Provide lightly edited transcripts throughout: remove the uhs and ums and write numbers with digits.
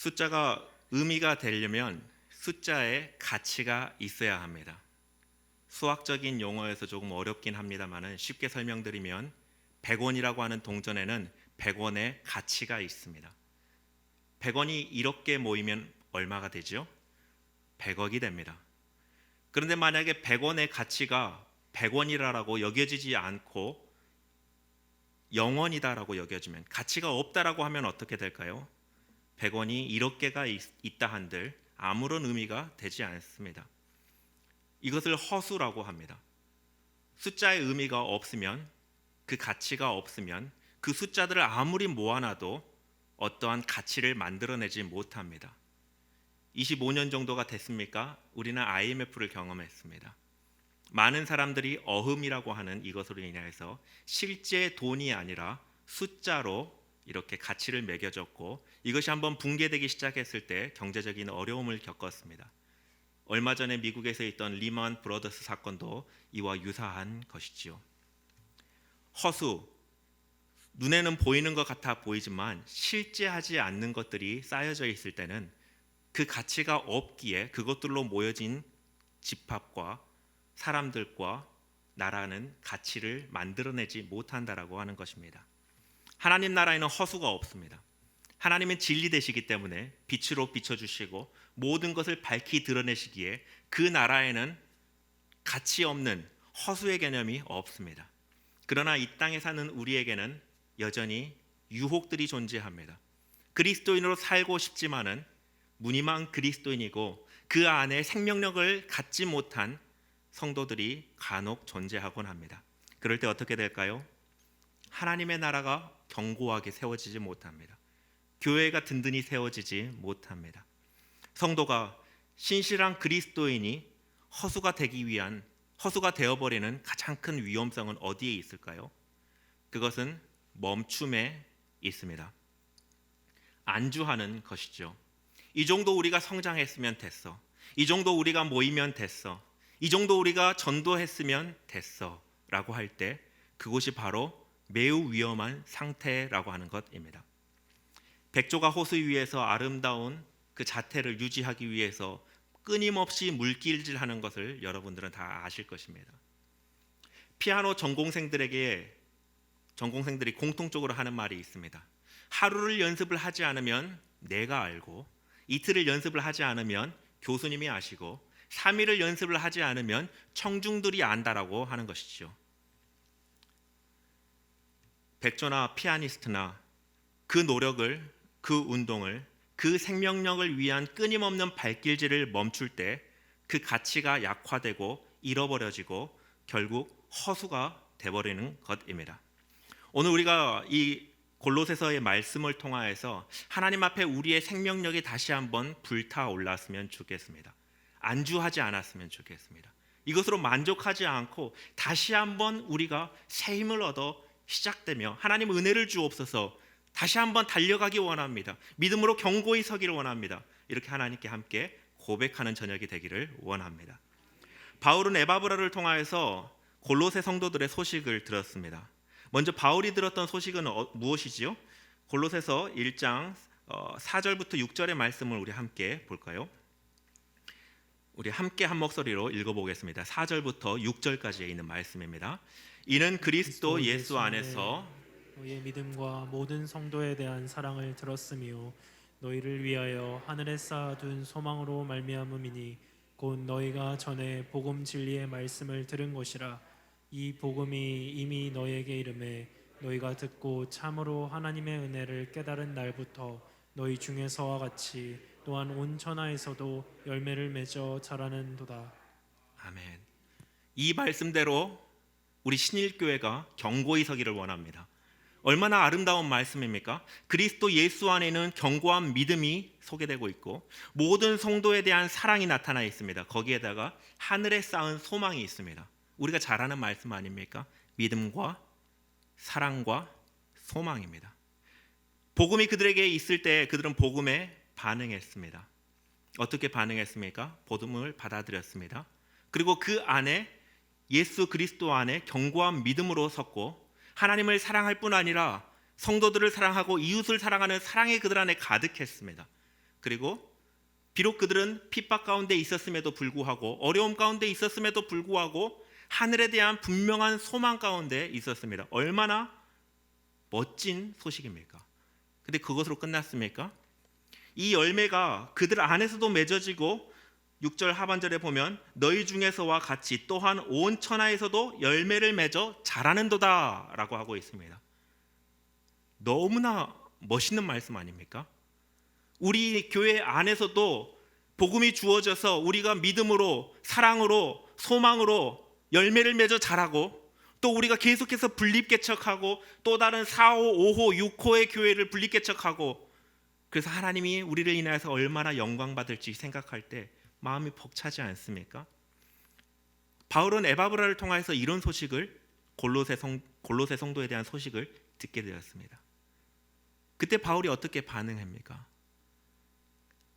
숫자가 의미가 되려면 숫자에 가치가 있어야 합니다. 수학적인 용어에서 조금 어렵긴 합니다만은 쉽게 설명드리면 100원이라고 하는 동전에는 100원의 가치가 있습니다. 100원이 이렇게 모이면 얼마가 되죠? 100억이 됩니다. 그런데 만약에 100원의 가치가 100원이라고 여겨지지 않고 0원이다라고 여겨지면, 가치가 없다라고 하면 어떻게 될까요? 100원이 1억 개가 있다 한들 아무런 의미가 되지 않습니다. 이것을 허수라고 합니다. 숫자의 의미가 없으면, 그 가치가 없으면 그 숫자들을 아무리 모아놔도 어떠한 가치를 만들어내지 못합니다. 25년 정도가 됐습니까? 우리는 IMF를 경험했습니다. 많은 사람들이 어흠이라고 하는 이것으로 인해서 실제 돈이 아니라 숫자로 이렇게 가치를 매겨졌고, 이것이 한번 붕괴되기 시작했을 때 경제적인 어려움을 겪었습니다. 얼마 전에 미국에서 있던 리먼 브러더스 사건도 이와 유사한 것이지요. 허수, 눈에는 보이는 것 같아 보이지만 실제하지 않는 것들이 쌓여져 있을 때는 그 가치가 없기에 그것들로 모여진 집합과 사람들과 나라는 가치를 만들어내지 못한다라고 하는 것입니다. 하나님 나라에는 허수가 없습니다. 하나님은 진리 되시기 때문에 빛으로 비춰주시고 모든 것을 밝히 드러내시기에 그 나라에는 가치 없는 허수의 개념이 없습니다. 그러나 이 땅에 사는 우리에게는 여전히 유혹들이 존재합니다. 그리스도인으로 살고 싶지만은 무늬만 그리스도인이고 그 안에 생명력을 갖지 못한 성도들이 간혹 존재하곤 합니다. 그럴 때 어떻게 될까요? 하나님의 나라가 견고하게 세워지지 못합니다. 교회가 든든히 세워지지 못합니다. 성도가, 신실한 그리스도인이 허수가 되기 위한, 허수가 되어버리는 가장 큰 위험성은 어디에 있을까요? 그것은 멈춤에 있습니다. 안주하는 것이죠. 이 정도 우리가 성장했으면 됐어. 이 정도 우리가 모이면 됐어. 이 정도 우리가 전도했으면 됐어 라고 할 때 그곳이 바로 매우 위험한 상태라고 하는 것입니다. 백조가 호수 위에서 아름다운 그 자태를 유지하기 위해서 끊임없이 물길질하는 것을 여러분들은 다 아실 것입니다. 피아노 전공생들이 공통적으로 하는 말이 있습니다. 하루를 연습을 하지 않으면 내가 알고, 이틀을 연습을 하지 않으면 교수님이 아시고, 3일을 연습을 하지 않으면 청중들이 안다라고 하는 것이죠. 백조나 피아니스트나 그 노력을, 그 운동을, 그 생명력을 위한 끊임없는 발길질을 멈출 때 그 가치가 약화되고 잃어버려지고 결국 허수가 되어버리는 것입니다. 오늘 우리가 이 골로새서의 말씀을 통하여서 하나님 앞에 우리의 생명력이 다시 한번 불타올랐으면 좋겠습니다. 안주하지 않았으면 좋겠습니다. 이것으로 만족하지 않고 다시 한번 우리가 새 힘을 얻어 시작되며 하나님 은혜를 주옵소서, 다시 한번 달려가기 원합니다. 믿음으로 견고히 서기를 원합니다. 이렇게 하나님께 함께 고백하는 저녁이 되기를 원합니다. 바울은 에바브라를 통하여서 골로새 성도들의 소식을 들었습니다. 먼저 바울이 들었던 소식은 무엇이지요? 골로새서 1장 4절부터 6절의 말씀을 우리 함께 볼까요? 우리 함께 한 목소리로 읽어보겠습니다. 4절부터 6절까지에 있는 말씀입니다. 이는 그리스도 예수 안에서 너희의 믿음과 모든 성도에 대한 사랑을 들었으며 너희를 위하여 하늘에 쌓아둔 소망으로 말미암음이니 곧 너희가 전에 복음 진리의 말씀을 들은 것이라. 이 복음이 이미 너희에게 이름에 너희가 듣고 참으로 하나님의 은혜를 깨달은 날부터 너희 중에서와 같이 또한 온 천하에서도 열매를 맺어 자라는도다. 아멘. 이 말씀대로 우리 신일교회가 견고히 서기를 원합니다. 얼마나 아름다운 말씀입니까? 그리스도 예수 안에는 견고한 믿음이 소개되고 있고 모든 성도에 대한 사랑이 나타나 있습니다. 거기에다가 하늘에 쌓은 소망이 있습니다. 우리가 잘 아는 말씀 아닙니까? 믿음과 사랑과 소망입니다. 복음이 그들에게 있을 때 그들은 복음에 반응했습니다. 어떻게 반응했습니까? 복음을 받아들였습니다. 그리고 그 안에 예수 그리스도 안에 견고한 믿음으로 섰고 하나님을 사랑할 뿐 아니라 성도들을 사랑하고 이웃을 사랑하는 사랑이 그들 안에 가득했습니다. 그리고 비록 그들은 핍박 가운데 있었음에도 불구하고 어려움 가운데 있었음에도 불구하고 하늘에 대한 분명한 소망 가운데 있었습니다. 얼마나 멋진 소식입니까? 근데 그것으로 끝났습니까? 이 열매가 그들 안에서도 맺어지고 6절 하반절에 보면 너희 중에서와 같이 또한 온 천하에서도 열매를 맺어 자라는도다 라고 하고 있습니다. 너무나 멋있는 말씀 아닙니까? 우리 교회 안에서도 복음이 주어져서 우리가 믿음으로 사랑으로 소망으로 열매를 맺어 자라고 또 우리가 계속해서 분립개척하고 또 다른 4호, 5호, 6호의 교회를 분립개척하고 그래서 하나님이 우리를 인하여서 얼마나 영광 받을지 생각할 때 마음이 벅차지 않습니까? 바울은 에바브라를 통해서 이런 소식을 골로새 성도에 대한 소식을 듣게 되었습니다. 그때 바울이 어떻게 반응합니까?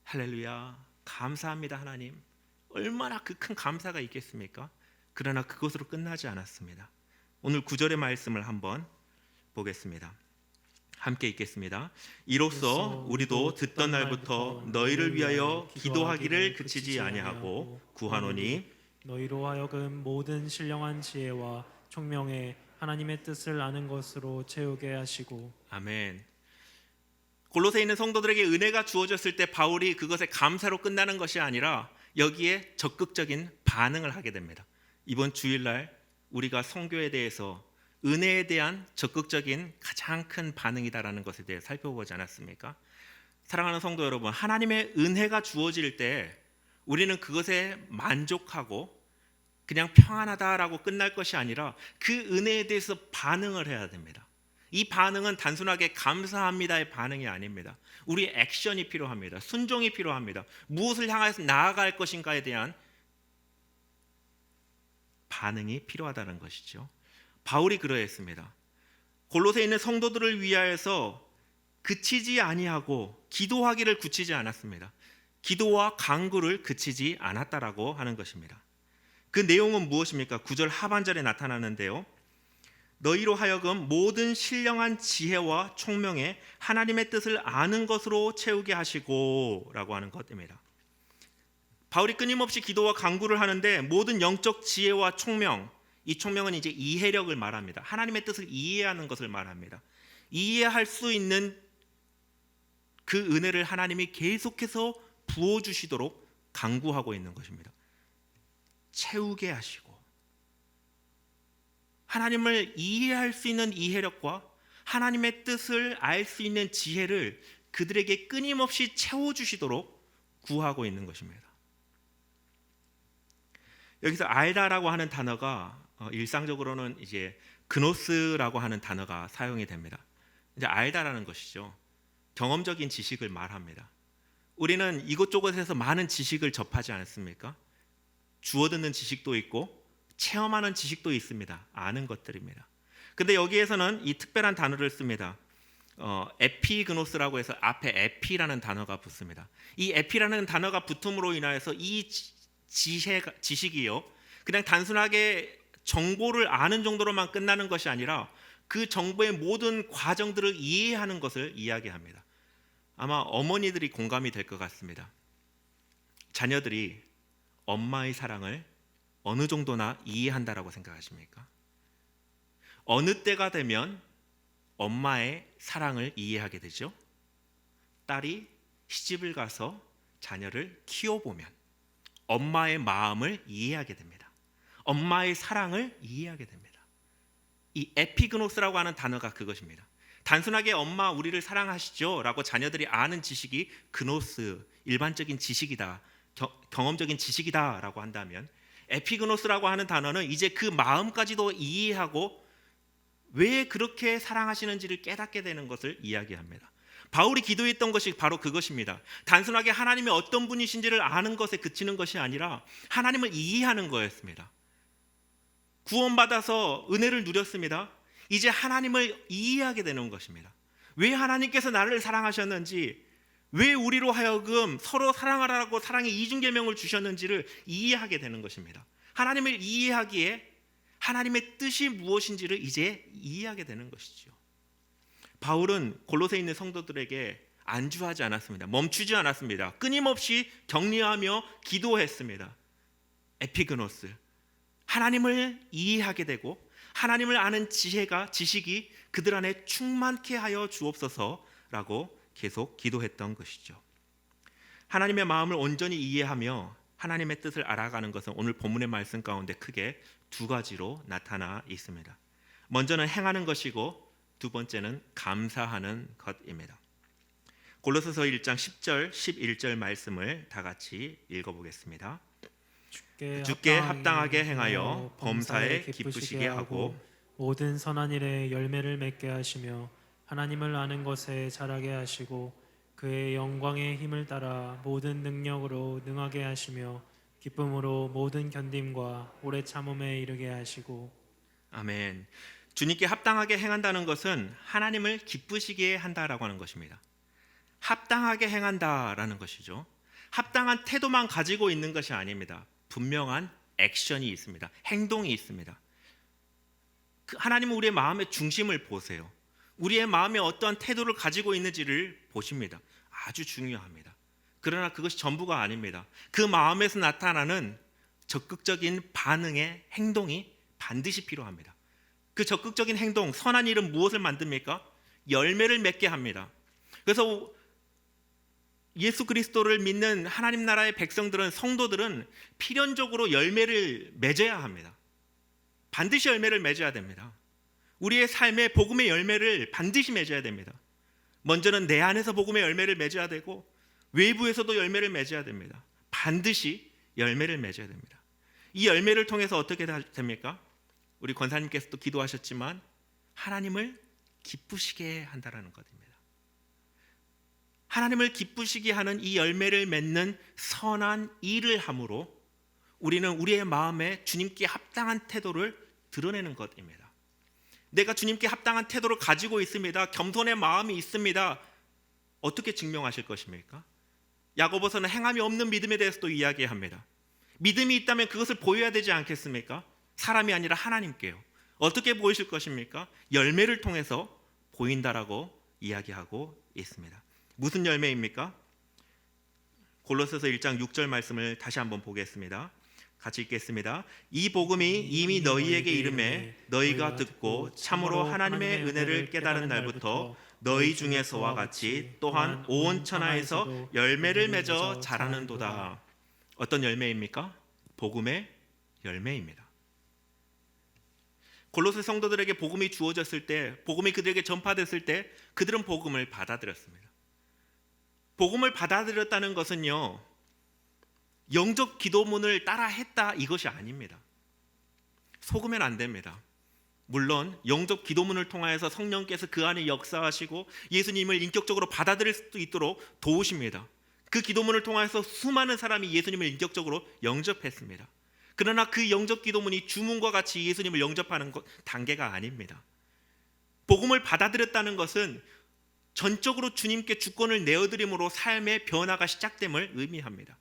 할렐루야, 감사합니다 하나님. 얼마나 그 큰 감사가 있겠습니까? 그러나 그것으로 끝나지 않았습니다. 오늘 9절의 말씀을 한번 보겠습니다. 함께 읽겠습니다. 이로써 우리도 듣던 날부터 너희를 위하여 기도하기를 그치지 아니하고 구하노니 너희로 하여금 모든 신령한 지혜와 총명에 하나님의 뜻을 아는 것으로 채우게 하시고. 아멘. 골로새에 있는 성도들에게 은혜가 주어졌을 때 바울이 그것에 감사로 끝나는 것이 아니라 여기에 적극적인 반응을 하게 됩니다. 이번 주일날 우리가 선교에 대해서 은혜에 대한 적극적인 가장 큰 반응이다라는 것에 대해 살펴보지 않았습니까? 사랑하는 성도 여러분, 하나님의 은혜가 주어질 때 우리는 그것에 만족하고 그냥 평안하다라고 끝날 것이 아니라 그 은혜에 대해서 반응을 해야 됩니다. 이 반응은 단순하게 감사합니다의 반응이 아닙니다. 우리의 액션이 필요합니다. 순종이 필요합니다. 무엇을 향해서 나아갈 것인가에 대한 반응이 필요하다는 것이죠. 바울이 그러했습니다. 골로새에 있는 성도들을 위하여서 그치지 아니하고 기도하기를 그치지 않았습니다. 기도와 간구를 그치지 않았다라고 하는 것입니다. 그 내용은 무엇입니까? 9절 하반절에 나타나는데요. 너희로 하여금 모든 신령한 지혜와 총명에 하나님의 뜻을 아는 것으로 채우게 하시고 라고 하는 것입니다. 바울이 끊임없이 기도와 간구를 하는데 모든 영적 지혜와 총명, 이 총명은 이제 이해력을 말합니다. 하나님의 뜻을 이해하는 것을 말합니다. 이해할 수 있는 그 은혜를 하나님이 계속해서 부어주시도록 간구하고 있는 것입니다. 채우게 하시고 하나님을 이해할 수 있는 이해력과 하나님의 뜻을 알 수 있는 지혜를 그들에게 끊임없이 채워주시도록 구하고 있는 것입니다. 여기서 알다라고 하는 단어가 일상적으로는 이제 그노스라고 하는 단어가 사용이 됩니다. 이제 알다라는 것이죠. 경험적인 지식을 말합니다. 우리는 이곳저곳에서 많은 지식을 접하지 않습니까? 주워듣는 지식도 있고 체험하는 지식도 있습니다. 아는 것들입니다. 근데 여기에서는 이 특별한 단어를 씁니다. 에피그노스라고 해서 앞에 에피라는 단어가 붙습니다. 이 에피라는 단어가 붙음으로 인하여서 이 지식이요, 그냥 단순하게 정보를 아는 정도로만 끝나는 것이 아니라 그 정보의 모든 과정들을 이해하는 것을 이야기합니다. 아마 어머니들이 공감이 될 것 같습니다. 자녀들이 엄마의 사랑을 어느 정도나 이해한다라고 생각하십니까? 어느 때가 되면 엄마의 사랑을 이해하게 되죠? 딸이 시집을 가서 자녀를 키워보면 엄마의 마음을 이해하게 됩니다. 엄마의 사랑을 이해하게 됩니다. 이 에피그노스라고 하는 단어가 그것입니다. 단순하게 엄마 우리를 사랑하시죠? 라고 자녀들이 아는 지식이 그노스, 일반적인 지식이다, 경험적인 지식이다 라고 한다면 에피그노스라고 하는 단어는 이제 그 마음까지도 이해하고 왜 그렇게 사랑하시는지를 깨닫게 되는 것을 이야기합니다. 바울이 기도했던 것이 바로 그것입니다. 단순하게 하나님이 어떤 분이신지를 아는 것에 그치는 것이 아니라 하나님을 이해하는 거였습니다. 구원받아서 은혜를 누렸습니다. 이제 하나님을 이해하게 되는 것입니다. 왜 하나님께서 나를 사랑하셨는지, 왜 우리로 하여금 서로 사랑하라고 사랑의 이중계명을 주셨는지를 이해하게 되는 것입니다. 하나님을 이해하기에 하나님의 뜻이 무엇인지를 이제 이해하게 되는 것이죠. 바울은 골로새에 있는 성도들에게 안주하지 않았습니다. 멈추지 않았습니다. 끊임없이 격려하며 기도했습니다. 에피그노스, 하나님을 이해하게 되고 하나님을 아는 지식이 그들 안에 충만케 하여 주옵소서라고 계속 기도했던 것이죠. 하나님의 마음을 온전히 이해하며 하나님의 뜻을 알아가는 것은 오늘 본문의 말씀 가운데 크게 두 가지로 나타나 있습니다. 먼저는 행하는 것이고 두 번째는 감사하는 것입니다. 골로새서 1장 10절 11절 말씀을 다 같이 읽어보겠습니다. 주께 합당하게 행하여 범사에 기쁘시게 하고 모든 선한 일에 열매를 맺게 하시며 하나님을 아는 것에 자라게 하시고 그의 영광의 힘을 따라 모든 능력으로 능하게 하시며 기쁨으로 모든 견딤과 오래 참음에 이르게 하시고. 아멘. 주님께 합당하게 행한다는 것은 하나님을 기쁘시게 한다라고 하는 것입니다. 합당하게 행한다라는 것이죠. 합당한 태도만 가지고 있는 것이 아닙니다. 분명한 액션이 있습니다. 행동이 있습니다. 하나님은 우리의 마음의 중심을 보세요. 우리의 마음에 어떠한 태도를 가지고 있는지를 보십니다. 아주 중요합니다. 그러나 그것이 전부가 아닙니다. 그 마음에서 나타나는 적극적인 반응의 행동이 반드시 필요합니다. 그 적극적인 행동, 선한 일은 무엇을 만듭니까? 열매를 맺게 합니다. 그래서 예수 그리스도를 믿는 하나님 나라의 백성들은, 성도들은 필연적으로 열매를 맺어야 합니다. 반드시 열매를 맺어야 됩니다. 우리의 삶에 복음의 열매를 반드시 맺어야 됩니다. 먼저는 내 안에서 복음의 열매를 맺어야 되고 외부에서도 열매를 맺어야 됩니다. 반드시 열매를 맺어야 됩니다. 이 열매를 통해서 어떻게 됩니까? 우리 권사님께서도 기도하셨지만 하나님을 기쁘시게 한다라는 것입니다. 하나님을 기쁘시게 하는 이 열매를 맺는 선한 일을 함으로 우리는 우리의 마음에 주님께 합당한 태도를 드러내는 것입니다. 내가 주님께 합당한 태도를 가지고 있습니다. 겸손의 마음이 있습니다. 어떻게 증명하실 것입니까? 야고보서는 행함이 없는 믿음에 대해서도 이야기합니다. 믿음이 있다면 그것을 보여야 되지 않겠습니까? 사람이 아니라 하나님께요. 어떻게 보이실 것입니까? 열매를 통해서 보인다라고 이야기하고 있습니다. 무슨 열매입니까? 골로새서 1장 6절 말씀을 다시 한번 보겠습니다. 같이 읽겠습니다. 이 복음이 이미 너희에게 이름에 너희가 듣고 참으로 하나님의 은혜를 깨달은 날부터 너희 중에서와 같이 또한 온 천하에서 열매를 맺어 자라는도다. 어떤 열매입니까? 복음의 열매입니다. 골로새 성도들에게 복음이 주어졌을 때, 복음이 그들에게 전파됐을 때 그들은 복음을 받아들였습니다. 복음을 받아들였다는 것은요, 영적 기도문을 따라 했다 이것이 아닙니다. 속으면 안 됩니다. 물론 영적 기도문을 통하여서 성령께서 그 안에 역사하시고 예수님을 인격적으로 받아들일 수 있도록 도우십니다. 그 기도문을 통해서 수많은 사람이 예수님을 인격적으로 영접했습니다. 그러나 그 영접 기도문이 주문과 같이 예수님을 영접하는 단계가 아닙니다. 복음을 받아들였다는 것은 전적으로 주님께 주권을 내어드림으로 삶의 변화가 시작됨을 의미합니다.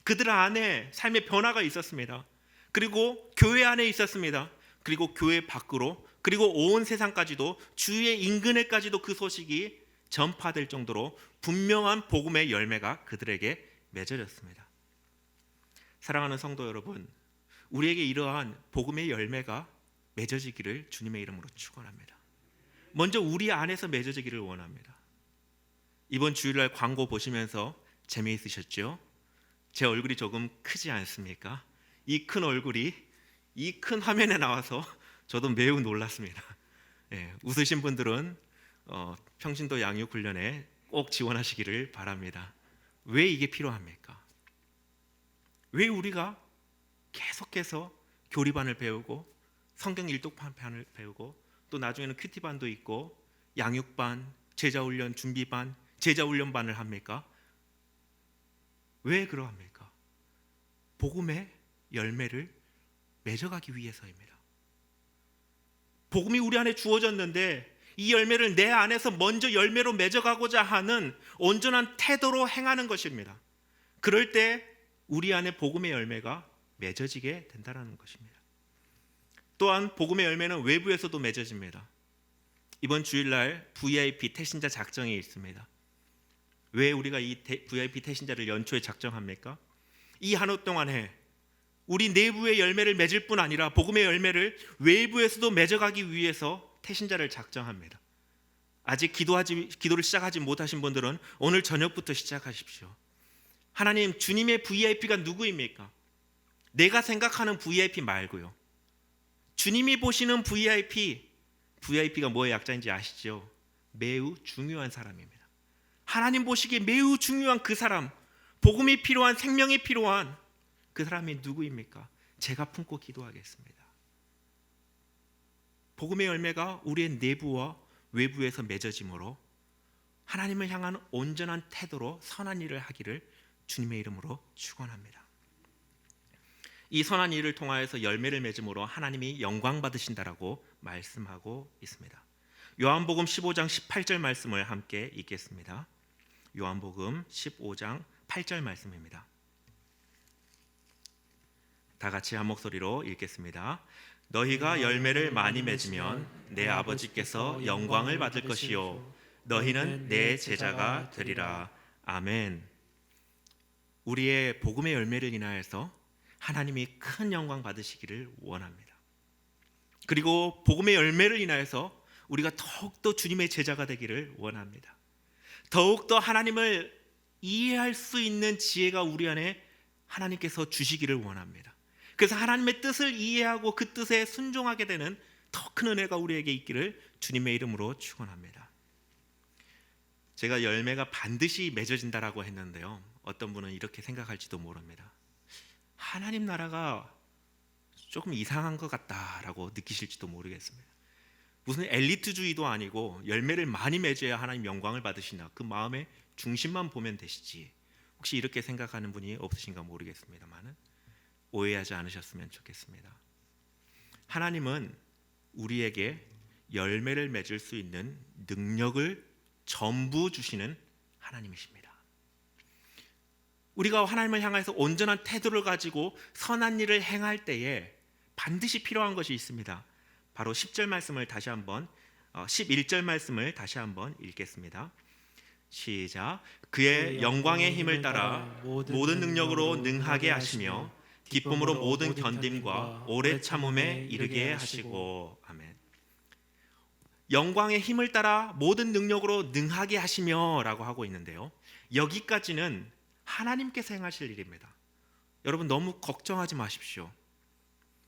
그들 안에 삶의 변화가 있었습니다. 그리고 교회 안에 있었습니다. 그리고 교회 밖으로, 그리고 온 세상까지도, 주의 인근에까지도 그 소식이 전파될 정도로 분명한 복음의 열매가 그들에게 맺어졌습니다. 사랑하는 성도 여러분, 우리에게 이러한 복음의 열매가 맺어지기를 주님의 이름으로 축원합니다. 먼저 우리 안에서 맺어지기를 원합니다. 이번 주일날 광고 보시면서 재미있으셨죠? 제 얼굴이 조금 크지 않습니까? 이 큰 얼굴이 이 큰 화면에 나와서 저도 매우 놀랐습니다. 웃으신 분들은 평신도 양육 훈련에 꼭 지원하시기를 바랍니다. 왜 이게 필요합니까? 왜 우리가 계속해서 교리반을 배우고 성경 일독반을 배우고 또 나중에는 큐티반도 있고 양육반, 제자훈련 준비반, 제자훈련반을 합니까? 왜 그러합니까? 복음의 열매를 맺어가기 위해서입니다. 복음이 우리 안에 주어졌는데 이 열매를 내 안에서 먼저 열매로 맺어가고자 하는 온전한 태도로 행하는 것입니다. 그럴 때 우리 안에 복음의 열매가 맺어지게 된다는 것입니다. 또한 복음의 열매는 외부에서도 맺어집니다. 이번 주일날 VIP 태신자 작정이 있습니다. 왜 우리가 이 VIP 태신자를 연초에 작정합니까? 이 한 해 동안에 우리 내부의 열매를 맺을 뿐 아니라 복음의 열매를 외부에서도 맺어가기 위해서 태신자를 작정합니다. 아직 기도를 시작하지 못하신 분들은 오늘 저녁부터 시작하십시오. 하나님, 주님의 VIP가 누구입니까? 내가 생각하는 VIP 말고요. 주님이 보시는 VIP가 뭐의 약자인지 아시죠? 매우 중요한 사람입니다. 하나님 보시기에 매우 중요한 그 사람, 복음이 필요한, 생명이 필요한 그 사람이 누구입니까? 제가 품고 기도하겠습니다. 복음의 열매가 우리의 내부와 외부에서 맺어짐으로 하나님을 향한 온전한 태도로 선한 일을 하기를 주님의 이름으로 축원합니다. 이 선한 일을 통하여서 열매를 맺음으로 하나님이 영광 받으신다라고 말씀하고 있습니다. 요한복음 15장 18절 말씀을 함께 읽겠습니다. 요한복음 15장 8절 말씀입니다. 다 같이 한 목소리로 읽겠습니다. 너희가 열매를 많이 맺으면 내 아버지께서 영광을 받을 것이요 너희는 내 제자가 되리라. 아멘. 우리의 복음의 열매를 인하여서 하나님이 큰 영광 받으시기를 원합니다. 그리고 복음의 열매를 인하여서 우리가 더욱더 주님의 제자가 되기를 원합니다. 더욱더 하나님을 이해할 수 있는 지혜가 우리 안에 하나님께서 주시기를 원합니다. 그래서 하나님의 뜻을 이해하고 그 뜻에 순종하게 되는 더 큰 은혜가 우리에게 있기를 주님의 이름으로 축원합니다. 제가 열매가 반드시 맺어진다라고 했는데요, 어떤 분은 이렇게 생각할지도 모릅니다. 하나님 나라가 조금 이상한 것 같다라고 느끼실지도 모르겠습니다. 무슨 엘리트주의도 아니고 열매를 많이 맺어야 하나님 영광을 받으시나, 그 마음의 중심만 보면 되시지, 혹시 이렇게 생각하는 분이 없으신가 모르겠습니다만 오해하지 않으셨으면 좋겠습니다. 하나님은 우리에게 열매를 맺을 수 있는 능력을 전부 주시는 하나님이십니다. 우리가 하나님을 향해서 온전한 태도를 가지고 선한 일을 행할 때에 반드시 필요한 것이 있습니다. 바로 10절 말씀을 다시 한번 11절 말씀을 다시 한번 읽겠습니다. 시작. 그의 영광의 힘을 따라 모든 능력으로 능하게 하시며 기쁨으로 모든 견딤과 오래 참음에 이르게 하시고. 아멘. 영광의 힘을 따라 모든 능력으로 능하게 하시며 라고 하고 있는데요, 여기까지는 하나님께서 행하실 일입니다. 여러분 너무 걱정하지 마십시오.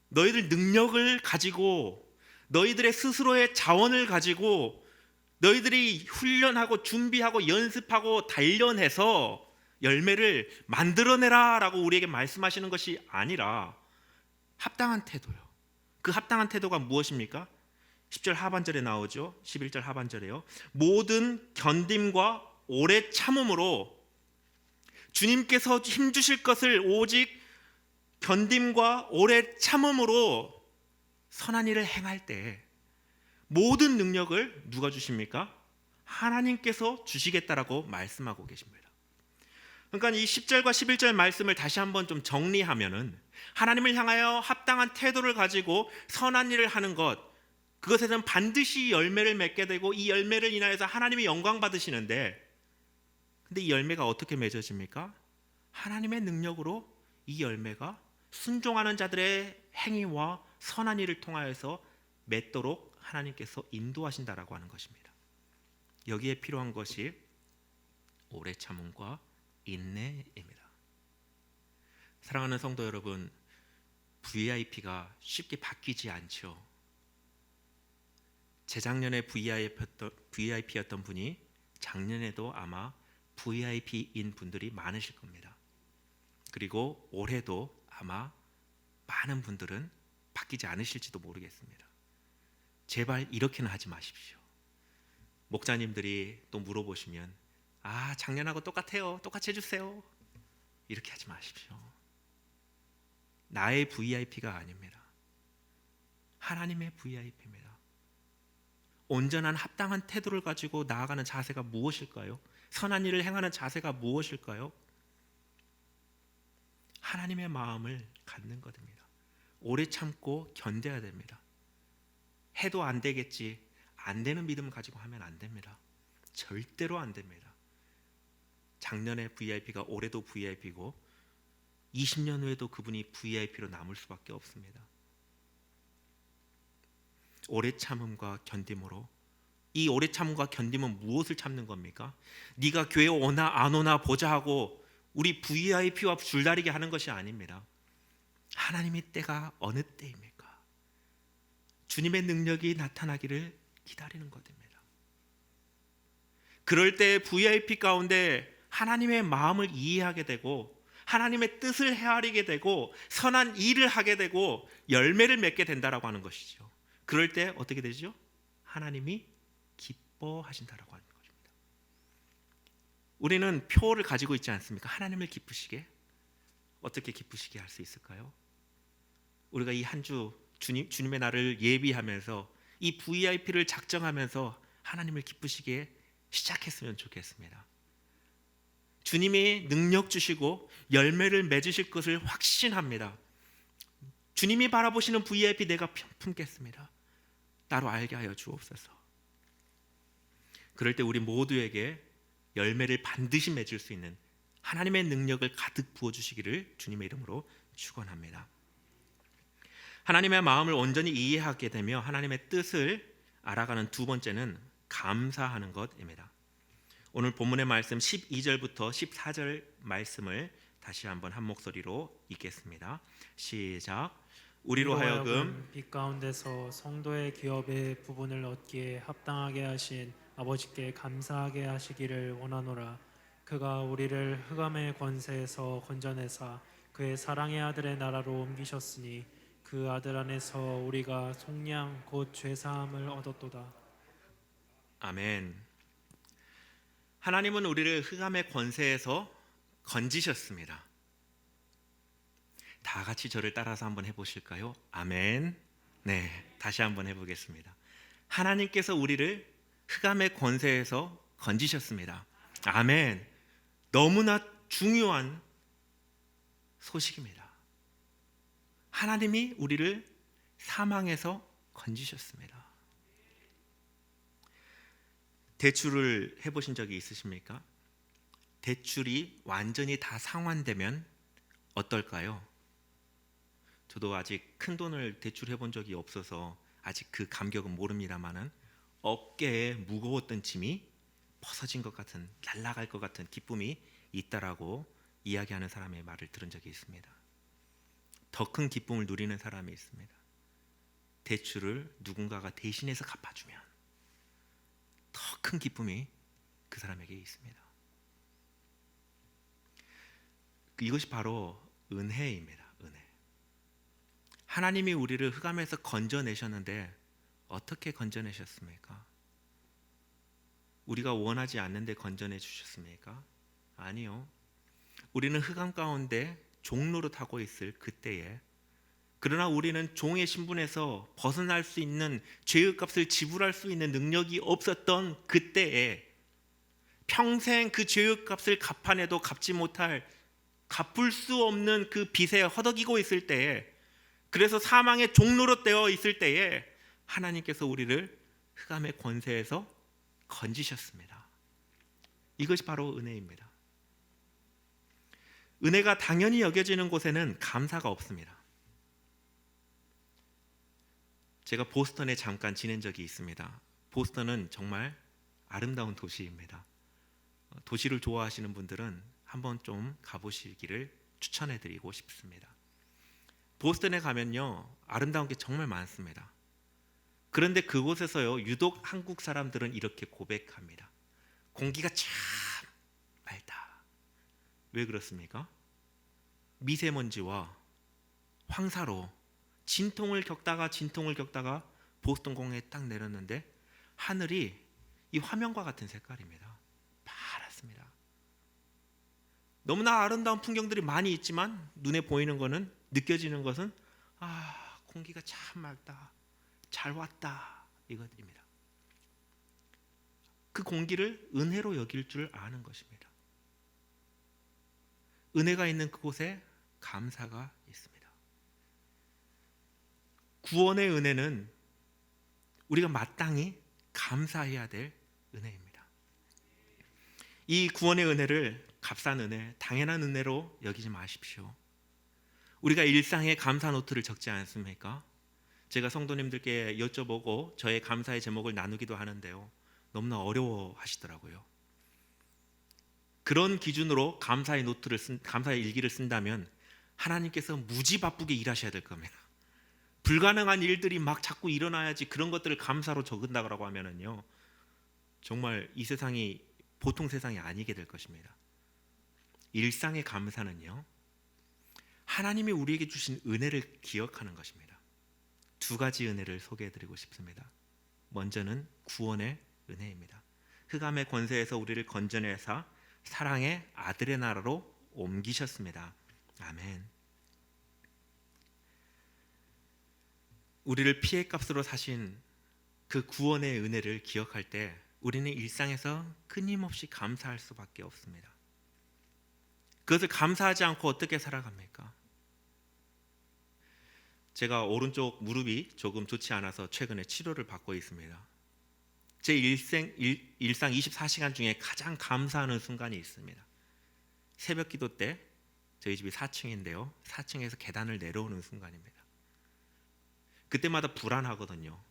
너희들 능력을 가지고, 너희들의 스스로의 자원을 가지고 너희들이 훈련하고 준비하고 연습하고 단련해서 열매를 만들어내라 라고 우리에게 말씀하시는 것이 아니라 합당한 태도요. 그 합당한 태도가 무엇입니까? 10절 하반절에 나오죠. 11절 하반절에요. 모든 견딤과 오래 참음으로, 주님께서 힘주실 것을 오직 견딤과 오래 참음으로 선한 일을 행할 때 모든 능력을 누가 주십니까? 하나님께서 주시겠다라고 말씀하고 계십니다. 그러니까 이 10절과 11절 말씀을 다시 한번 좀 정리하면은, 하나님을 향하여 합당한 태도를 가지고 선한 일을 하는 것, 그것에는 반드시 열매를 맺게 되고 이 열매를 인하여서 하나님이 영광 받으시는데, 근데 이 열매가 어떻게 맺어집니까? 하나님의 능력으로 이 열매가 순종하는 자들의 행위와 선한 일을 통하여서 맺도록 하나님께서 인도하신다라고 하는 것입니다. 여기에 필요한 것이 오래 참음과 인내입니다. 사랑하는 성도 여러분, VIP가 쉽게 바뀌지 않죠. 재작년에 VIP였던 분이 작년에도 아마 VIP인 분들이 많으실 겁니다. 그리고 올해도 아마 많은 분들은 바뀌지 않으실지도 모르겠습니다. 제발 이렇게는 하지 마십시오. 목사님들이 또 물어보시면 작년하고 똑같아요, 똑같이 해주세요, 이렇게 하지 마십시오. 나의 VIP가 아닙니다. 하나님의 VIP입니다. 온전한 합당한 태도를 가지고 나아가는 자세가 무엇일까요? 선한 일을 행하는 자세가 무엇일까요? 하나님의 마음을 갖는 것입니다. 오래 참고 견뎌야 됩니다. 해도 안 되겠지, 안 되는 믿음을 가지고 하면 안 됩니다. 절대로 안 됩니다. 작년에 VIP가 올해도 VIP고 20년 후에도 그분이 VIP로 남을 수밖에 없습니다. 오래 참음과 견딤으로, 이 오래 참음과 견딤은 무엇을 참는 겁니까? 네가 교회 오나 안 오나 보자 하고 우리 VIP와 줄다리기 하는 것이 아닙니다. 하나님의 때가 어느 때입니까? 주님의 능력이 나타나기를 기다리는 것입니다. 그럴 때 VIP 가운데 하나님의 마음을 이해하게 되고 하나님의 뜻을 헤아리게 되고 선한 일을 하게 되고 열매를 맺게 된다라고 하는 것이죠. 그럴 때 어떻게 되죠? 하나님이 기뻐하신다라고 하는 것입니다. 우리는 표를 가지고 있지 않습니까? 하나님을 기쁘시게. 어떻게 기쁘시게 할 수 있을까요? 우리가 이 한 주 주님의 날을 예비하면서 이 VIP를 작정하면서 하나님을 기쁘시게 시작했으면 좋겠습니다. 주님이 능력 주시고 열매를 맺으실 것을 확신합니다. 주님이 바라보시는 VIP 내가 품겠습니다. 나로 알게 하여 주옵소서. 그럴 때 우리 모두에게 열매를 반드시 맺을 수 있는 하나님의 능력을 가득 부어주시기를 주님의 이름으로 축원합니다. 하나님의 마음을 온전히 이해하게 되며 하나님의 뜻을 알아가는 두 번째는 감사하는 것입니다. 오늘 본문의 말씀 12절부터 14절 말씀을 다시 한번 한 목소리로 읽겠습니다. 시작. 우리로 하여금 빛 가운데서 성도의 기업의 부분을 얻기에 합당하게 하신 아버지께 감사하게 하시기를 원하노라. 그가 우리를 흑암의 권세에서 건져내사 그의 사랑의 아들의 나라로 옮기셨으니 그 아들 안에서 우리가 속량 곧 죄사함을 얻었도다. 아멘. 하나님은 우리를 흑암의 권세에서 건지셨습니다. 다 같이 저를 따라서 한번 해보실까요? 아멘. 네, 다시 한번 해보겠습니다. 하나님께서 우리를 흑암의 권세에서 건지셨습니다. 아멘. 너무나 중요한 소식입니다. 하나님이 우리를 사망에서 건지셨습니다. 대출을 해보신 적이 있으십니까? 대출이 완전히 다 상환되면 어떨까요? 저도 아직 큰 돈을 대출해 본 적이 없어서 아직 그 감격은 모릅니다만은 어깨에 무거웠던 짐이 벗어진 것 같은, 날아갈 것 같은 기쁨이 있다라고 이야기하는 사람의 말을 들은 적이 있습니다. 더 큰 기쁨을 누리는 사람이 있습니다. 대출을 누군가가 대신해서 갚아주면 더 큰 기쁨이 그 사람에게 있습니다. 이것이 바로 은혜입니다. 은혜. 하나님이 우리를 흑암에서 건져내셨는데 어떻게 건져내셨습니까? 우리가 원하지 않는데 건져내 주셨습니까? 아니요. 우리는 흑암 가운데 종로를 하고 있을 그때에, 그러나 우리는 종의 신분에서 벗어날 수 있는 죄의 값을 지불할 수 있는 능력이 없었던 그때에, 평생 그 죄의 값을 갚아내도 갚지 못할, 갚을 수 없는 그 빚에 허덕이고 있을 때에, 그래서 사망의 종로로 되어 있을 때에 하나님께서 우리를 흑암의 권세에서 건지셨습니다. 이것이 바로 은혜입니다. 은혜가 당연히 여겨지는 곳에는 감사가 없습니다. 제가 보스턴에 잠깐 지낸 적이 있습니다. 보스턴은 정말 아름다운 도시입니다. 도시를 좋아하시는 분들은 한번 좀 가보시기를 추천해드리고 싶습니다. 보스턴에 가면요, 아름다운 게 정말 많습니다. 그런데 그곳에서요, 유독 한국 사람들은 이렇게 고백합니다. 공기가 참 맑다. 왜 그렇습니까? 미세먼지와 황사로 진통을 겪다가 보스턴 공항에 딱 내렸는데 하늘이 이 화면과 같은 색깔입니다. 파랗습니다. 너무나 아름다운 풍경들이 많이 있지만 눈에 보이는 것은, 느껴지는 것은 공기가 참 맑다, 잘 왔다, 이것입니다. 그 공기를 은혜로 여길 줄 아는 것입니다. 은혜가 있는 그곳에 감사가 있습니다. 구원의 은혜는 우리가 마땅히 감사해야 될 은혜입니다. 이 구원의 은혜를 값싼 은혜, 당연한 은혜로 여기지 마십시오. 우리가 일상에 감사 노트를 적지 않습니까? 제가 성도님들께 여쭤보고 저의 감사의 제목을 나누기도 하는데요, 너무나 어려워하시더라고요. 그런 기준으로 감사의 감사의 일기를 쓴다면 하나님께서 무지 바쁘게 일하셔야 될 겁니다. 불가능한 일들이 막 자꾸 일어나야지 그런 것들을 감사로 적은다고 하면은요, 정말 이 세상이 보통 세상이 아니게 될 것입니다. 일상의 감사는요, 하나님이 우리에게 주신 은혜를 기억하는 것입니다. 두 가지 은혜를 소개해드리고 싶습니다. 먼저는 구원의 은혜입니다. 흑암의 권세에서 우리를 건져내사 사랑의 아들의 나라로 옮기셨습니다. 아멘. 우리를 피해값으로 사신 그 구원의 은혜를 기억할 때 우리는 일상에서 끊임없이 감사할 수밖에 없습니다. 그것을 감사하지 않고 어떻게 살아갑니까? 제가 오른쪽 무릎이 조금 좋지 않아서 최근에 치료를 받고 있습니다. 제 일상 24시간 중에 가장 감사하는 순간이 있습니다. 새벽 기도 때 저희 집이 4층인데요, 4층에서 계단을 내려오는 순간입니다. 그때마다 불안하거든요.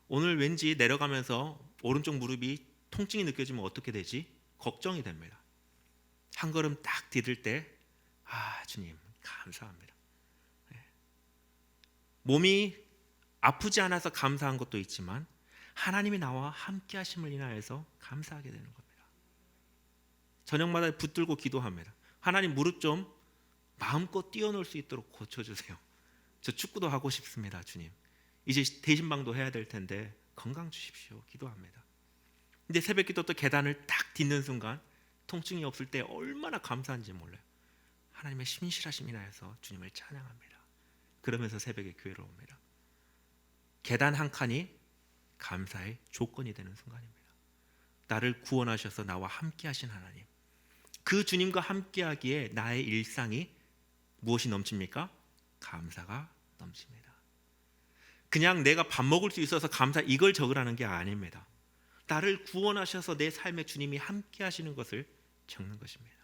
오늘 왠지 내려가면서 오른쪽 무릎이 통증이 느껴지면 어떻게 되지? 걱정이 됩니다. 한 걸음 딱 디딜 때, 주님 감사합니다. 몸이 아프지 않아서 감사한 것도 있지만 하나님이 나와 함께 하심을 인하여서 감사하게 되는 겁니다. 저녁마다 붙들고 기도합니다. 하나님, 무릎 좀 마음껏 뛰어놀 수 있도록 고쳐주세요. 저 축구도 하고 싶습니다. 주님, 이제 대신방도 해야 될 텐데 건강 주십시오. 기도합니다. 근데 새벽 기도 또 계단을 딱 딛는 순간 통증이 없을 때 얼마나 감사한지 몰라요. 하나님의 신실하심 인하여서 주님을 찬양합니다. 그러면서 새벽에 교회로 옵니다. 계단 한 칸이 감사의 조건이 되는 순간입니다. 나를 구원하셔서 나와 함께 하신 하나님, 그 주님과 함께 하기에 나의 일상이 무엇이 넘칩니까? 감사가 넘칩니다. 그냥 내가 밥 먹을 수 있어서 감사, 이걸 적으라는 게 아닙니다. 나를 구원하셔서 내 삶에 주님이 함께 하시는 것을 적는 것입니다.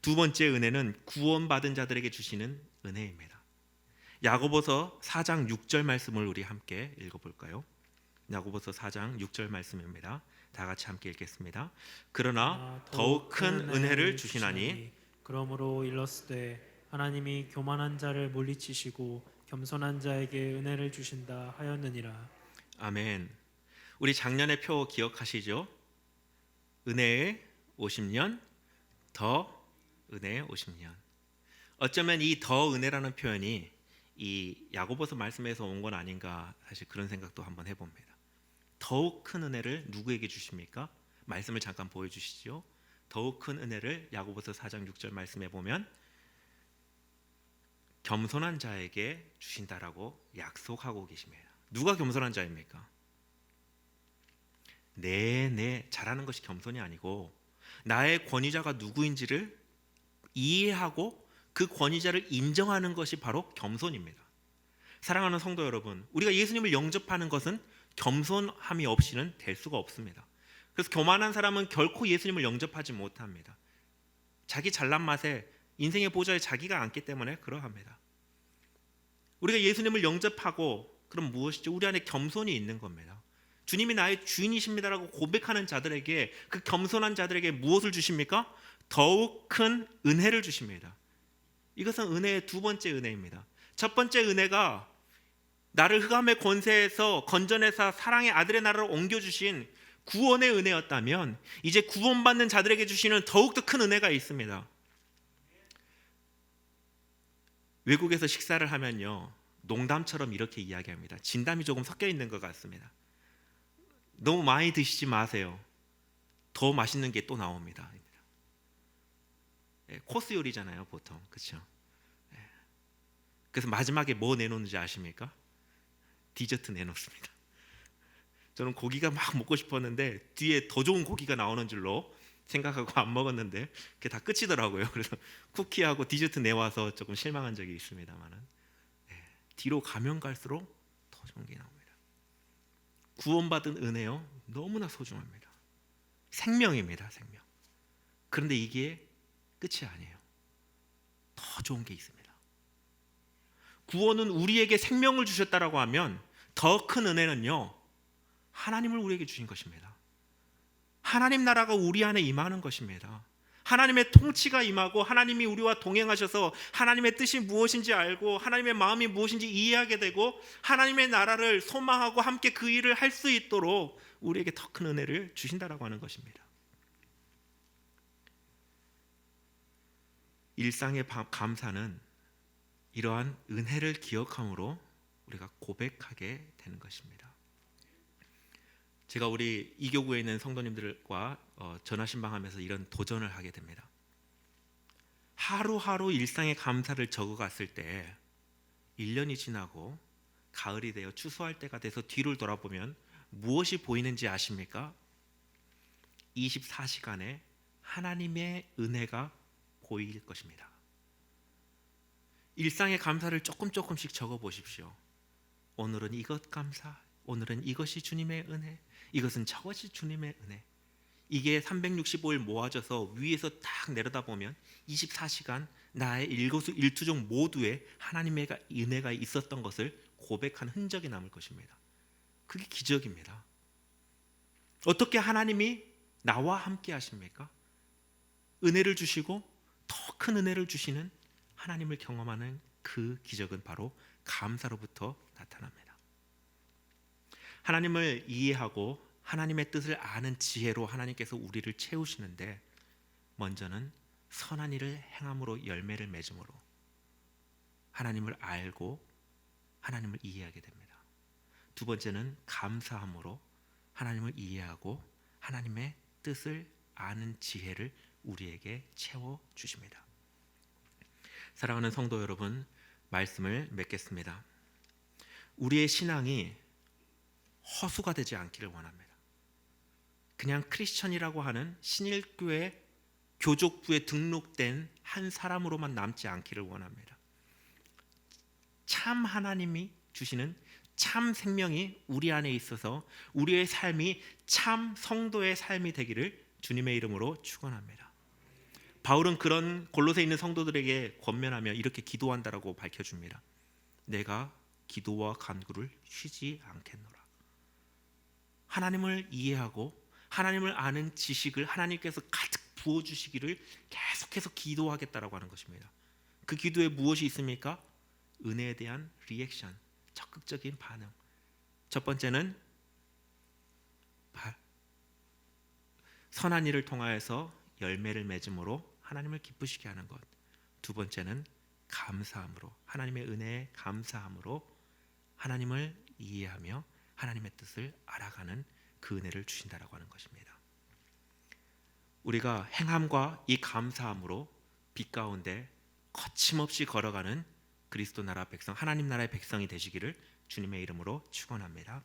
두 번째 은혜는 구원받은 자들에게 주시는 은혜입니다. 야고보서 4장 6절 말씀을 우리 함께 읽어볼까요? 야고보서 4장 6절 말씀입니다. 다 같이 함께 읽겠습니다. 그러나 더욱 큰 은혜를 주시나니, 그러므로 일렀으되 하나님이 교만한 자를 물리치시고 겸손한 자에게 은혜를 주신다 하였느니라. 아멘. 우리 작년의 표 기억하시죠? 은혜의 50년, 더 은혜의 50년. 어쩌면 이 더 은혜라는 표현이 이 야고보서 말씀에서 온 건 아닌가, 사실 그런 생각도 한번 해봅니다. 더욱 큰 은혜를 누구에게 주십니까? 말씀을 잠깐 보여주시죠. 더욱 큰 은혜를 야고보서 4장 6절 말씀에 보면 겸손한 자에게 주신다라고 약속하고 계십니다. 누가 겸손한 자입니까? 내 잘하는 것이 겸손이 아니고 나의 권위자가 누구인지를 이해하고 그 권위자를 인정하는 것이 바로 겸손입니다. 사랑하는 성도 여러분, 우리가 예수님을 영접하는 것은 겸손함이 없이는 될 수가 없습니다. 그래서 교만한 사람은 결코 예수님을 영접하지 못합니다. 자기 잘난 맛에 인생의 보좌에 자기가 앉기 때문에 그러합니다. 우리가 예수님을 영접하고 그럼 무엇이죠? 우리 안에 겸손이 있는 겁니다. 주님이 나의 주인이십니다라고 고백하는 자들에게, 그 겸손한 자들에게 무엇을 주십니까? 더욱 큰 은혜를 주십니다. 이것은 은혜의 두 번째 은혜입니다. 첫 번째 은혜가 나를 흑암의 권세에서 건져내사 사랑의 아들의 나라로 옮겨주신 구원의 은혜였다면, 이제 구원받는 자들에게 주시는 더욱더 큰 은혜가 있습니다. 외국에서 식사를 하면요, 농담처럼 이렇게 이야기합니다. 진담이 조금 섞여 있는 것 같습니다. 너무 많이 드시지 마세요. 더 맛있는 게 또 나옵니다. 코스 요리잖아요, 보통. 그렇죠? 그래서 마지막에 뭐 내놓는지 아십니까? 디저트 내놓습니다. 저는 고기가 막 먹고 싶었는데 뒤에 더 좋은 고기가 나오는 줄로 생각하고 안 먹었는데 그게 다 끝이더라고요. 그래서 쿠키하고 디저트 내와서 조금 실망한 적이 있습니다만은, 뒤로 가면 갈수록 더 좋은 게 나옵니다. 구원받은 은혜요, 너무나 소중합니다. 생명입니다, 생명. 그런데 이게 끝이 아니에요. 더 좋은 게 있습니다. 구원은 우리에게 생명을 주셨다라고 하면 더 큰 은혜는요, 하나님을 우리에게 주신 것입니다. 하나님 나라가 우리 안에 임하는 것입니다. 하나님의 통치가 임하고 하나님이 우리와 동행하셔서 하나님의 뜻이 무엇인지 알고 하나님의 마음이 무엇인지 이해하게 되고 하나님의 나라를 소망하고 함께 그 일을 할 수 있도록 우리에게 더 큰 은혜를 주신다라고 하는 것입니다. 일상의 감사는 이러한 은혜를 기억함으로 우리가 고백하게 되는 것입니다. 제가 우리 이교구에 있는 성도님들과 전화신방하면서 이런 도전을 하게 됩니다. 하루하루 일상의 감사를 적어갔을 때 1년이 지나고 가을이 되어 추수할 때가 돼서 뒤를 돌아보면 무엇이 보이는지 아십니까? 24시간에 하나님의 은혜가 보일 것입니다. 일상의 감사를 조금씩 적어보십시오. 오늘은 이것 감사, 오늘은 이것이 주님의 은혜, 이것은 저것이 주님의 은혜. 이게 365일 모아져서 위에서 딱 내려다보면 24시간 나의 일거수일투족 모두에 하나님의 은혜가 있었던 것을 고백한 흔적이 남을 것입니다. 그게 기적입니다. 어떻게 하나님이 나와 함께 하십니까? 은혜를 주시고 더 큰 은혜를 주시는 하나님을 경험하는 그 기적은 바로 감사로부터 나타납니다. 하나님을 이해하고 하나님의 뜻을 아는 지혜로 하나님께서 우리를 채우시는데, 먼저는 선한 일을 행함으로 열매를 맺음으로 하나님을 알고 하나님을 이해하게 됩니다. 두 번째는 감사함으로 하나님을 이해하고 하나님의 뜻을 아는 지혜를 우리에게 채워 주십니다. 사랑하는 성도 여러분, 말씀을 맺겠습니다. 우리의 신앙이 허수가 되지 않기를 원합니다. 그냥 크리스천이라고 하는 신일교회 교족부에 등록된 한 사람으로만 남지 않기를 원합니다. 참 하나님이 주시는 참 생명이 우리 안에 있어서 우리의 삶이 참 성도의 삶이 되기를 주님의 이름으로 축원합니다. 바울은 그런 골로새 있는 성도들에게 권면하며 이렇게 기도한다라고 밝혀줍니다. 내가 기도와 간구를 쉬지 않겠노라. 하나님을 이해하고 하나님을 아는 지식을 하나님께서 가득 부어주시기를 계속해서 기도하겠다라고 하는 것입니다. 그 기도에 무엇이 있습니까? 은혜에 대한 리액션, 적극적인 반응. 첫 번째는 선한 일을 통하여서 열매를 맺음으로 하나님을 기쁘시게 하는 것. 두 번째는 감사함으로, 하나님의 은혜에 감사함으로 하나님을 이해하며 하나님의 뜻을 알아가는 그 은혜를 주신다라고 하는 것입니다. 우리가 행함과 이 감사함으로 빛 가운데 거침없이 걸어가는 그리스도 나라 백성, 하나님 나라의 백성이 되시기를 주님의 이름으로 축원합니다.